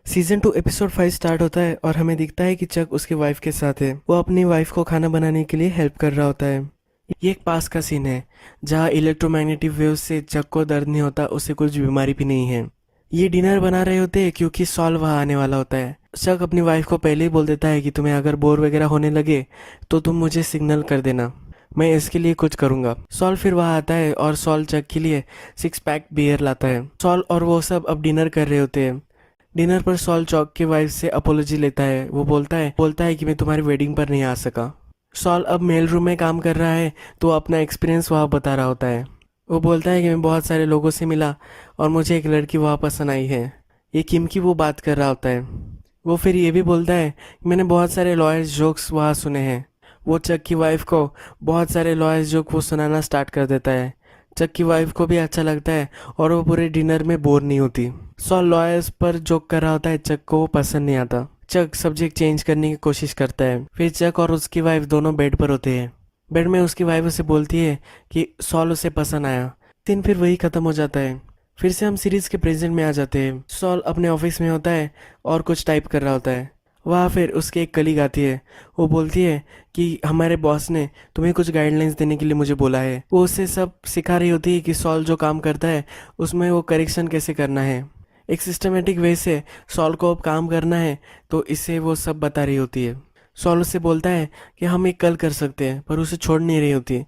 Season 2 episode 5 start होता है और हमें दिखता है कि चक उसकी वाइफ के साथ है। वो अपनी वाइफ को खाना बनाने के लिए हेल्प कर रहा होता है। ये एक पास का सीन है जहाँ इलेक्ट्रोमैग्नेटिक वेव से चक को दर्द नहीं होता, उसे कुछ बीमारी भी नहीं है। ये डिनर बना रहे होते हैं क्योंकि सॉल वहाँ आने वाला होता है। चक अपनी वाइफ को पहले ही बोल देता है कि तुम्हें अगर बोर वगैरह होने लगे तो तुम मुझे सिग्नल कर देना, मैं इसके लिए कुछ करूंगा। सॉल फिर वहाँ आता है और सॉल चक के लिए 6 पैक बियर लाता है। सॉल और वो सब अब डिनर कर रहे होते हैं। डिनर पर सॉल चौक की वाइफ से अपोलॉजी लेता है। वो बोलता है कि मैं तुम्हारी वेडिंग पर नहीं आ सका। सॉल अब मेल रूम में काम कर रहा है तो अपना एक्सपीरियंस वहाँ बता रहा होता है। वो बोलता है कि मैं बहुत सारे लोगों से मिला और मुझे एक लड़की वहाँ पसंद आई है। ये किम की वो बात कर रहा होता है। वो फिर ये भी बोलता है कि मैंने बहुत सारे लॉयर्स जोक्स वहाँ सुने हैं। वो चक की वाइफ को बहुत सारे लॉयर्स जोक वो सुनाना स्टार्ट कर देता है। चक की वाइफ को भी अच्छा लगता है और वो पूरे डिनर में बोर नहीं होती। सॉल लॉयर्स पर जोक कर रहा होता है, चक को वो पसंद नहीं आता। चक सब्जेक्ट चेंज करने की कोशिश करता है। फिर चक और उसकी वाइफ दोनों बेड पर होते हैं। बेड में उसकी वाइफ उसे बोलती है कि सॉल उसे पसंद आया। दिन फिर वही खत्म हो जाता है। फिर से हम सीरीज के प्रेजेंट में आ जाते हैं। सॉल अपने ऑफिस में होता है और कुछ टाइप कर रहा होता है। वहाँ फिर उसकी एक कलीग आती है। वो बोलती है कि हमारे बॉस ने तुम्हें कुछ गाइडलाइंस देने के लिए मुझे बोला है। वो उसे सब सिखा रही होती है कि सॉल जो काम करता है उसमें वो करेक्शन कैसे करना है। एक सिस्टमेटिक वे से सॉल को अब काम करना है, तो इसे वो सब बता रही होती है। सॉल उससे बोलता है कि हम एक कल कर सकते हैं, पर उसे छोड़ नहीं रही होती।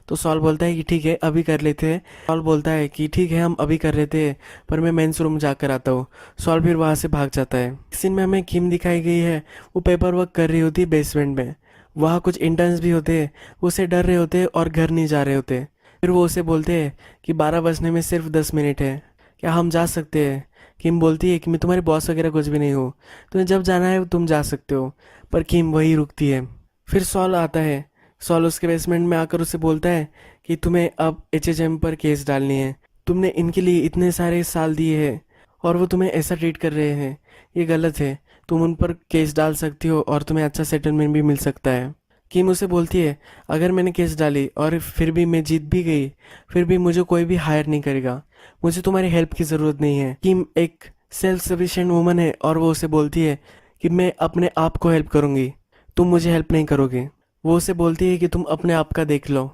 तो सॉल बोलता है कि ठीक है अभी कर लेते हैं। सॉल बोलता है कि ठीक है हम अभी कर लेते हैं, पर मैं मेंस रूम जाकर आता हूँ। सॉल फिर वहाँ से भाग जाता है। इस सीन में हमें किम दिखाई गई है। वो पेपर वर्क कर रही होती है बेसमेंट में। वहाँ कुछ इंटर्न्स भी होते हैं। वो उसे डर रहे होते हैं और घर नहीं जा रहे होते। फिर वो उसे बोलते हैं कि 12 बजने में सिर्फ 10 मिनट है, क्या हम जा सकते हैं। किम बोलती है कि मैं तुम्हारे बॉस वगैरह कुछ भी नहीं हूँ, तुम्हें जब जाना है तुम जा सकते हो। पर किम वही रुकती है। फिर सॉल आता है। सॉल उसके बेसमेंट में आकर उसे बोलता है कि तुम्हें अब एचएचएम पर केस डालनी है। तुमने इनके लिए इतने सारे साल दिए हैं और वो तुम्हें ऐसा ट्रीट कर रहे हैं, ये गलत है। तुम उन पर केस डाल सकती हो और तुम्हें अच्छा सेटलमेंट भी मिल सकता है। किम उसे बोलती है अगर मैंने केस डाली और फिर भी मैं जीत भी गई, फिर भी मुझे कोई भी हायर नहीं करेगा। मुझे तुम्हारी हेल्प की ज़रूरत नहीं है। किम एक सेल्फ सफिशिएंट वुमन है और वो उसे बोलती है कि मैं अपने आप को हेल्प करूंगी, तुम मुझे हेल्प नहीं करोगे। वो उसे बोलती है कि तुम अपने आप का देख लो,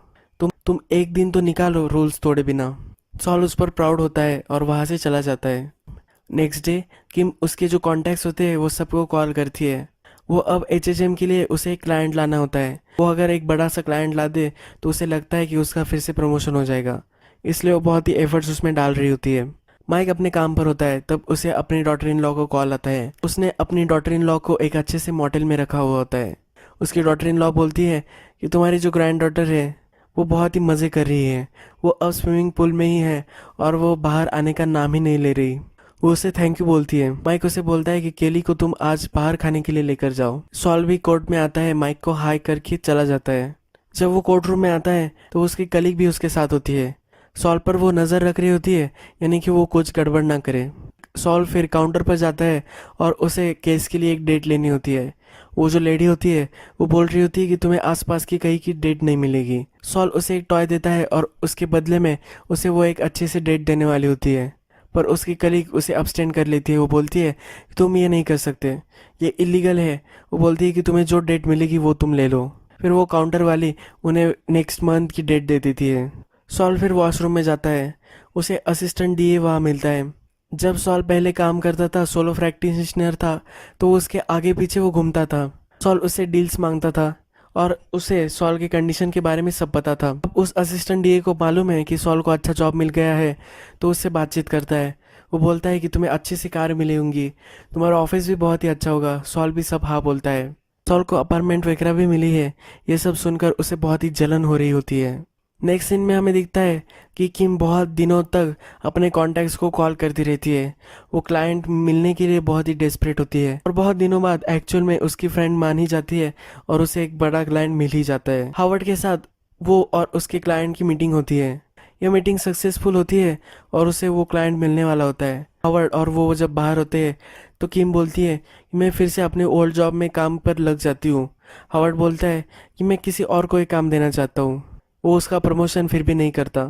तुम एक दिन तो निकालो रूल्स तोड़े बिना। सॉल उस पर प्राउड होता है और वहाँ से चला जाता है। नेक्स्ट डे किम उसके जो कॉन्टैक्ट्स होते हैं वो सबको कॉल करती है। वो अब एचएचएम के लिए उसे एक क्लाइंट लाना होता है। वो अगर एक बड़ा सा क्लाइंट ला दे तो उसे लगता है कि उसका फिर से प्रमोशन हो जाएगा, इसलिए वो बहुत ही एफर्ट्स उसमें डाल रही होती है। माइक अपने काम पर होता है, तब उसे अपनी डॉटर इन लॉ को कॉल आता है। उसने अपनी डॉटर इन लॉ को एक अच्छे से मॉडल में रखा हुआ होता है। उसकी डॉटर इन लॉ बोलती है कि तुम्हारी जो ग्रैंड डॉटर है वो बहुत ही मज़े कर रही है, वो अब स्विमिंग पूल में ही है और वो बाहर आने का नाम ही नहीं ले रही। वो उसे थैंक यू बोलती है। माइक उसे बोलता है कि केली को तुम आज बाहर खाने के लिए लेकर जाओ। सॉल भी कोर्ट में आता है, माइक को हाई करके चला जाता है। जब वो कोर्ट रूम में आता है तो उसकी कलीग भी उसके साथ होती है। सॉल पर वो नज़र रख रही होती है, यानी कि वो कुछ गड़बड़ ना करे। सॉल फिर काउंटर पर जाता है और उसे केस के लिए एक डेट लेनी होती है। वो जो लेडी होती है वो बोल रही होती है कि तुम्हें आसपास की कहीं की डेट नहीं मिलेगी। सॉल उसे एक टॉय देता है और उसके बदले में उसे वो एक अच्छी सी डेट देने वाली होती है, पर उसकी कलीग उसे अब्सटेन कर लेती है। वो बोलती है कि तुम ये नहीं कर सकते, ये इलीगल है। वो बोलती है कि तुम्हें जो डेट मिलेगी वो तुम ले लो। फिर वो काउंटर वाली उन्हें नेक्स्ट मंथ की डेट दे देती है। सॉल फिर वॉशरूम में जाता है। उसे असिस्टेंट डीए वहाँ मिलता है। जब सॉल पहले काम करता था, सोलो प्रैक्टिशनर था, तो उसके आगे पीछे वो घूमता था। सॉल उससे डील्स मांगता था और उसे सॉल की कंडीशन के बारे में सब पता था। अब उस असिस्टेंट डीए को मालूम है कि सॉल को अच्छा जॉब मिल गया है, तो उससे बातचीत करता है। वो बोलता है कि तुम्हें अच्छी सी कार मिली होंगी, तुम्हारा ऑफिस भी बहुत ही अच्छा होगा। सॉल भी सब हाँ बोलता है। सॉल को अपार्टमेंट वगैरह भी मिली है। ये सब सुनकर उसे बहुत ही जलन हो रही होती है। नेक्स्ट सीन में हमें दिखता है कि किम बहुत दिनों तक अपने कॉन्टैक्ट्स को कॉल करती रहती है। वो क्लाइंट मिलने के लिए बहुत ही डेस्परेट होती है और बहुत दिनों बाद एक्चुअल में उसकी फ्रेंड मान ही जाती है और उसे एक बड़ा क्लाइंट मिल ही जाता है। हावर्ड के साथ वो और उसके क्लाइंट की मीटिंग होती है। यह मीटिंग सक्सेसफुल होती है और उसे वो क्लाइंट मिलने वाला होता है। हावर्ड और वो जब बाहर होते हैं तो किम बोलती है कि मैं फिर से अपने ओल्ड जॉब में काम पर लग जाती हूँ। हावर्ड बोलता है कि मैं किसी और को एक काम देना चाहता हूँ। वो उसका प्रमोशन फिर भी नहीं करता।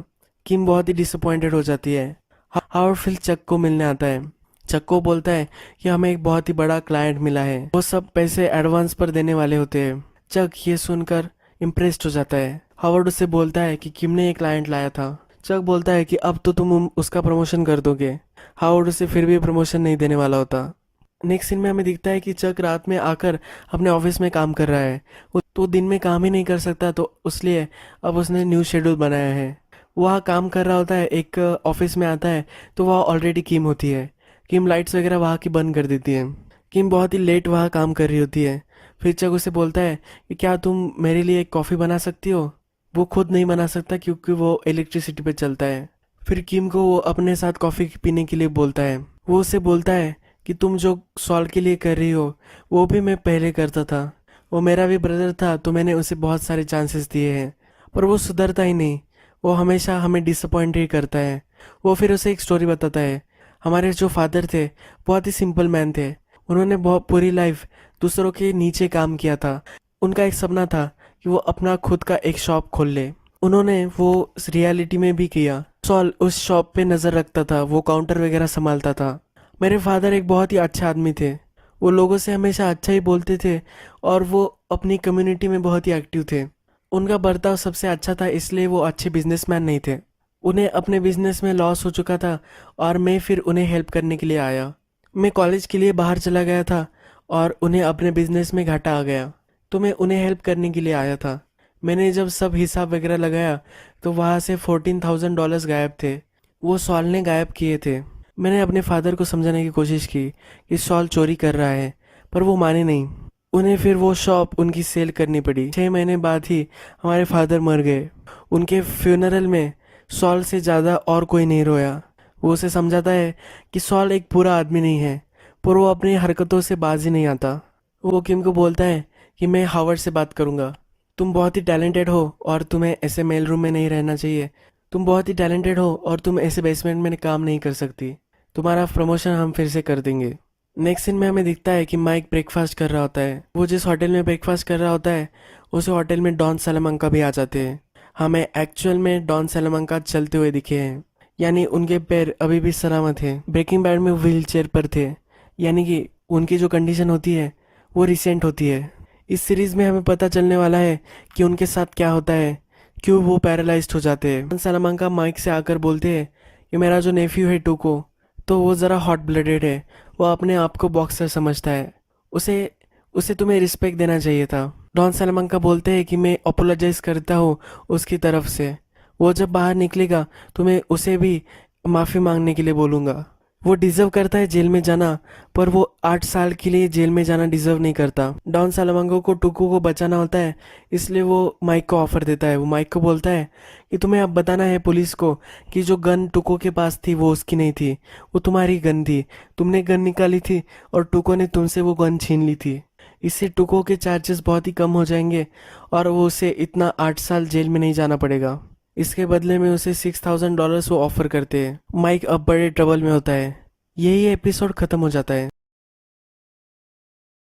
किम बहुत ही डिसअपॉइंटेड हो जाती है। हावर्ड फिर चक को मिलने आता है। चक को बोलता है कि हमें एक बहुत ही बड़ा क्लाइंट मिला है, वो सब पैसे एडवांस पर देने वाले होते हैं। चक ये सुनकर इम्प्रेस्ड हो जाता है। हावर्ड उससे बोलता है कि किम ने ये क्लाइंट लाया था। चक बोलता है कि अब तो तुम उसका प्रमोशन कर दोगे। हावर्ड उसे फिर भी प्रमोशन नहीं देने वाला होता। नेक्स्ट सीन में हमें दिखता है कि चक रात में आकर अपने ऑफिस में काम कर रहा है। वो तो दिन में काम ही नहीं कर सकता, तो इसलिए अब उसने न्यू शेड्यूल बनाया है। वह काम कर रहा होता है, एक ऑफिस में आता है तो वह ऑलरेडी किम होती है। किम लाइट्स वगैरह वहाँ की बंद कर देती है। किम बहुत ही लेट वहाँ काम कर रही होती है। फिर चक उसे बोलता है कि क्या तुम मेरे लिए एक कॉफ़ी बना सकती हो। वो खुद नहीं बना सकता क्योंकि वो इलेक्ट्रिसिटी पे चलता है। फिर किम को वो अपने साथ कॉफ़ी पीने के लिए बोलता है। वो उसे बोलता है कि तुम जो सॉल के लिए कर रही हो वो भी मैं पहले करता था। वो मेरा भी ब्रदर था, तो मैंने उसे बहुत सारे चांसेस दिए हैं, पर वो सुधरता ही नहीं। वो हमेशा हमें डिसअपॉइंट ही करता है। वो फिर उसे एक स्टोरी बताता है। हमारे जो फादर थे बहुत ही सिंपल मैन थे। उन्होंने बहुत पूरी लाइफ दूसरों के नीचे काम किया था। उनका एक सपना था कि वो अपना खुद का एक शॉप खोल ले। उन्होंने वो रियलिटी में भी किया। सॉल उस शॉप पे नज़र रखता था, वो काउंटर वगैरह संभालता था। मेरे फादर एक बहुत ही अच्छे आदमी थे। वो लोगों से हमेशा अच्छा ही बोलते थे और वो अपनी कम्युनिटी में बहुत ही एक्टिव थे। उनका बर्ताव सबसे अच्छा था, इसलिए वो अच्छे बिजनेसमैन नहीं थे। उन्हें अपने बिजनेस में लॉस हो चुका था और मैं फिर उन्हें हेल्प करने के लिए आया। मैं कॉलेज के लिए बाहर चला गया था और उन्हें अपने बिजनेस में घाटा आ गया, तो मैं उन्हें हेल्प करने के लिए आया था। मैंने जब सब हिसाब वगैरह लगाया तो वहाँ से $14,000 गायब थे। वो सॉल ने गायब किए थे। मैंने अपने फादर को समझाने की कोशिश की कि सॉल चोरी कर रहा है, पर वो माने नहीं। उन्हें फिर वो शॉप उनकी सेल करनी पड़ी। 6 महीने बाद ही हमारे फादर मर गए। उनके फ्यूनरल में सॉल से ज़्यादा और कोई नहीं रोया। वो उसे समझाता है कि सॉल एक बुरा आदमी नहीं है, पर वो अपनी हरकतों से बाज ही नहीं आता। वो किम को बोलता है कि मैं हावर्ड से बात करूँगा। तुम बहुत ही टैलेंटेड हो और तुम्हें ऐसे मेल रूम में नहीं रहना चाहिए। तुम बहुत ही टैलेंटेड हो और तुम ऐसे बेसमेंट में काम नहीं कर सकती। तुम्हारा प्रमोशन हम फिर से कर देंगे। नेक्स्ट सीन में हमें दिखता है कि माइक ब्रेकफास्ट कर रहा होता है। वो जिस होटल में ब्रेकफास्ट कर रहा होता है उस होटल में डॉन सालामंका भी आ जाते हैं। हमें एक्चुअल में डॉन सालामंका चलते हुए दिखे हैं, यानी उनके पैर अभी भी सलामत है। ब्रेकिंग बैड में व्हील चेयर पर थे, यानी कि उनकी जो कंडीशन होती है वो रिसेंट होती है। इस सीरीज में हमें पता चलने वाला है कि उनके साथ क्या होता है, क्यों वो पैरालाइज्ड हो जाते हैं। डॉन सालामंका माइक से आकर बोलते हैं कि मेरा जो नेफ्यू है टुको, तो वो ज़रा हॉट ब्लडेड है। वो अपने आप को बॉक्सर समझता है। उसे उसे तुम्हें रिस्पेक्ट देना चाहिए था। डॉन सालामंका बोलते हैं कि मैं अपोलोजाइज करता हूँ उसकी तरफ से। वो जब बाहर निकलेगा तो मैं उसे भी माफ़ी मांगने के लिए बोलूँगा। वो डिज़र्व करता है जेल में जाना, पर वो 8 साल के लिए जेल में जाना डिज़र्व नहीं करता। डॉन सालामंका को टुकू को बचाना होता है, इसलिए वो माइक को ऑफर देता है। वो माइक को बोलता है कि तुम्हें अब बताना है पुलिस को कि जो गन टुको के पास थी वो उसकी नहीं थी, वो तुम्हारी गन थी। तुमने गन निकाली थी और टुको ने तुमसे वो गन छीन ली थी। इससे टुको के चार्जेस बहुत ही कम हो जाएंगे और वो उसे इतना 8 साल जेल में नहीं जाना पड़ेगा। इसके बदले में उसे $6,000 वो ऑफर करते हैं। माइक अब बड़े ट्रबल में होता है। यही एपिसोड खत्म हो जाता है।